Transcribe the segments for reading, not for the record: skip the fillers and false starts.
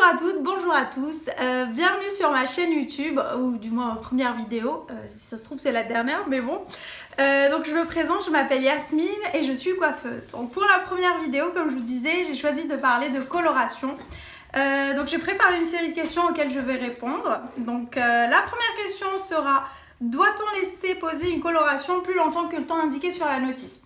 Bonjour à toutes, bonjour à tous, bienvenue sur ma chaîne YouTube, ou du moins ma première vidéo, si ça se trouve c'est la dernière, mais bon. Donc je me présente, je m'appelle Yasmine et je suis coiffeuse. Donc pour la première vidéo, comme je vous disais, j'ai choisi de parler de coloration. Donc j'ai préparé une série de questions auxquelles je vais répondre. Donc la première question sera: doit-on laisser poser une coloration plus longtemps que le temps indiqué sur la notice?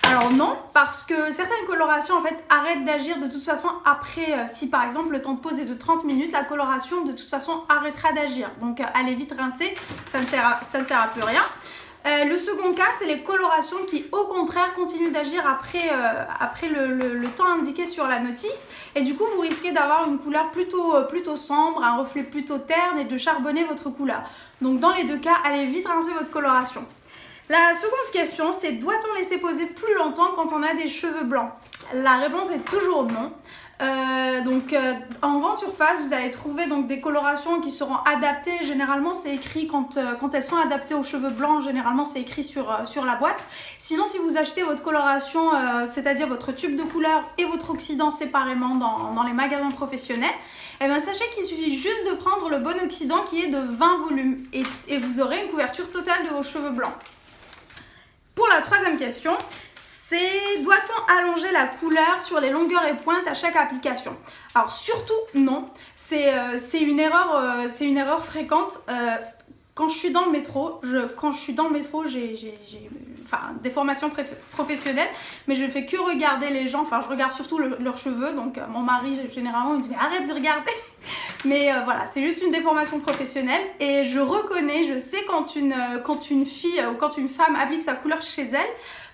Alors non, parce que certaines colorations en fait arrêtent d'agir de toute façon après, si par exemple le temps de pose est de 30 minutes, la coloration de toute façon arrêtera d'agir. Donc allez vite rincer, ça ne sert à plus rien. Le second cas, c'est les colorations qui au contraire continuent d'agir après le temps indiqué sur la notice. Et du coup, vous risquez d'avoir une couleur plutôt sombre, un reflet plutôt terne et de charbonner votre couleur. Donc dans les deux cas, allez vite rincer votre coloration. La seconde question, c'est: doit-on laisser poser plus longtemps quand on a des cheveux blancs? La réponse est toujours non. En grande surface, vous allez trouver donc des colorations qui seront adaptées. Généralement, c'est écrit quand elles sont adaptées aux cheveux blancs, généralement c'est écrit sur la boîte. Sinon, si vous achetez votre coloration, c'est-à-dire votre tube de couleur et votre oxydant séparément dans les magasins professionnels, eh bien, sachez qu'il suffit juste de prendre le bon oxydant qui est de 20 volumes et vous aurez une couverture totale de vos cheveux blancs. Pour la troisième question, c'est: doit-on allonger la couleur sur les longueurs et pointes à chaque application? Alors surtout non, c'est une erreur fréquente. Quand je suis dans le métro, j'ai des formations professionnelles, mais je ne fais que regarder les gens, je regarde surtout leurs cheveux, donc mon mari généralement me dit: mais arrête de regarder. Mais voilà, c'est juste une déformation professionnelle et je sais quand une fille ou quand une femme applique sa couleur chez elle,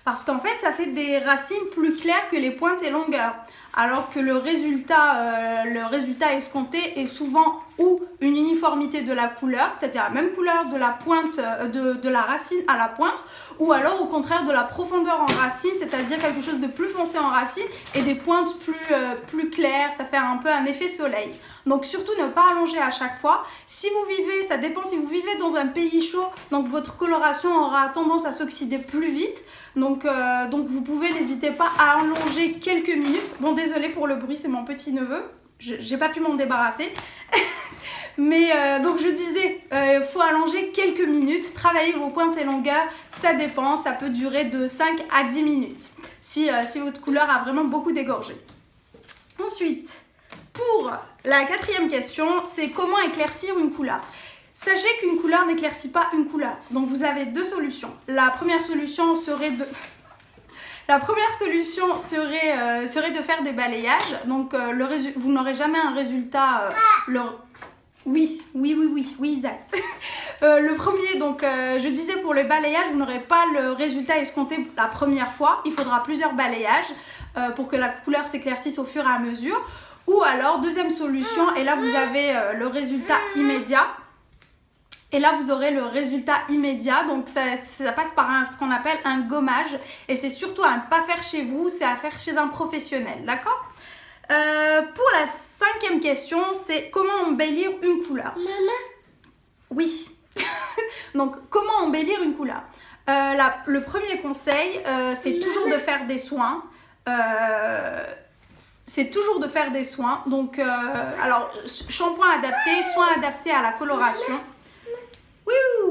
parce qu'en fait ça fait des racines plus claires que les pointes et longueurs, alors que le résultat escompté est souvent ou une uniformité de la couleur, c'est-à-dire la même couleur de la pointe de la racine à la pointe, ou alors au contraire de la profondeur en racine, c'est-à-dire quelque chose de plus foncé en racine et des pointes plus claires, ça fait un peu un effet soleil. Donc surtout ne pas allonger à chaque fois. Si vous vivez dans un pays chaud, donc votre coloration aura tendance à s'oxyder plus vite. Donc vous pouvez, n'hésitez pas à allonger quelques minutes. Bon, désolé pour le bruit, c'est mon petit neveu. J'ai pas pu m'en débarrasser. Mais donc je disais, faut allonger quelques minutes, travailler vos pointes et longueurs, ça dépend, ça peut durer de 5 à 10 minutes si votre couleur a vraiment beaucoup dégorgé. Ensuite, pour la quatrième question, c'est: comment éclaircir une couleur? Sachez qu'une couleur n'éclaircit pas une couleur. Donc vous avez deux solutions. La première solution serait de faire des balayages. Donc vous n'aurez jamais un résultat. Oui, Isaac. Le premier, donc je disais, pour le balayage, vous n'aurez pas le résultat escompté la première fois. Il faudra plusieurs balayages pour que la couleur s'éclaircisse au fur et à mesure. Ou alors, deuxième solution, et là vous avez le résultat immédiat. Et là, vous aurez le résultat immédiat, donc ça passe par ce qu'on appelle un gommage. Et c'est surtout à ne pas faire chez vous, c'est à faire chez un professionnel, d'accord? Pour la cinquième question, c'est: comment embellir une couleur? Maman? Oui. Donc, comment embellir une couleur? Le premier conseil, c'est toujours de faire des soins. Donc, alors, shampoing adapté, soins adaptés à la coloration.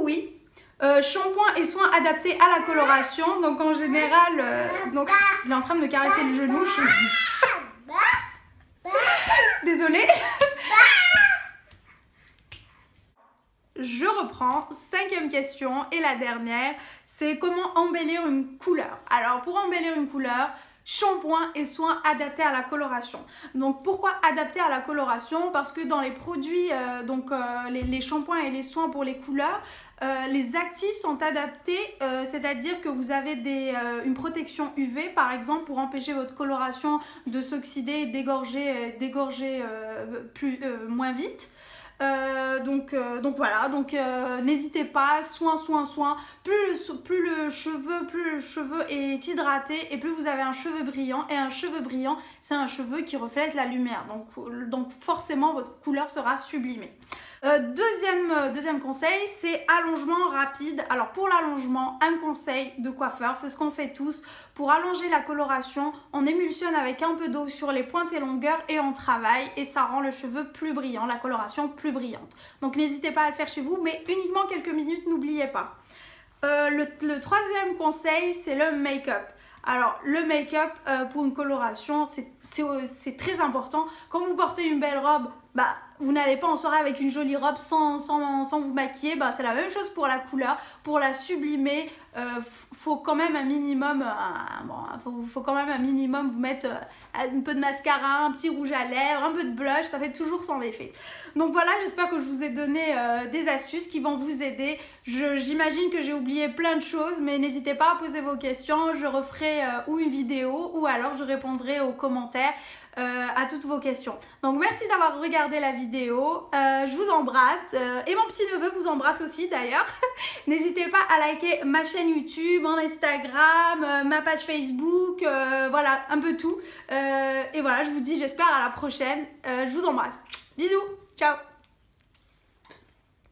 Oui. Shampoing et soins adaptés à la coloration. Donc en général, il est en train de me caresser le genou. Désolée. Je reprends. Cinquième question et la dernière, c'est: comment embellir une couleur? Alors pour embellir une couleur, shampoing et soins adaptés à la coloration. Donc pourquoi adaptés à la coloration? Parce que dans les produits, les shampoings et les soins pour les couleurs, les actifs sont adaptés, c'est-à-dire que vous avez une protection UV par exemple pour empêcher votre coloration de s'oxyder et dégorger moins vite. Voilà, n'hésitez pas, soin. Plus le cheveu est hydraté et plus vous avez un cheveu brillant, et un cheveu brillant, c'est un cheveu qui reflète la lumière, donc forcément votre couleur sera sublimée. Deuxième conseil, c'est allongement rapide. Alors pour l'allongement, un conseil de coiffeur, c'est ce qu'on fait tous Pour allonger la coloration, on émulsionne avec un peu d'eau sur les pointes et longueurs et on travaille et ça rend le cheveu plus brillant, la coloration plus brillante. Donc n'hésitez pas à le faire chez vous, mais uniquement quelques minutes, n'oubliez pas. Le troisième conseil, c'est le make-up. Alors, le make-up pour une coloration, c'est très important. Quand vous portez une belle robe, bah, vous n'allez pas en soirée avec une jolie robe sans vous maquiller. Bah, c'est la même chose pour la couleur. Pour la sublimer, faut quand même un minimum, faut quand même un minimum vous mettre un peu de mascara, un petit rouge à lèvres, un peu de blush, ça fait toujours son effet. Donc voilà, j'espère que je vous ai donné des astuces qui vont vous aider. J'imagine que j'ai oublié plein de choses, mais n'hésitez pas à poser vos questions. Je referai ou une vidéo ou alors je répondrai aux commentaires à toutes vos questions. Donc merci d'avoir regardé la vidéo, je vous embrasse et mon petit neveu vous embrasse aussi d'ailleurs. N'hésitez pas à liker ma chaîne YouTube, mon Instagram, ma page Facebook, voilà un peu tout. Et voilà, je vous dis j'espère à la prochaine, je vous embrasse. Bisous, ciao.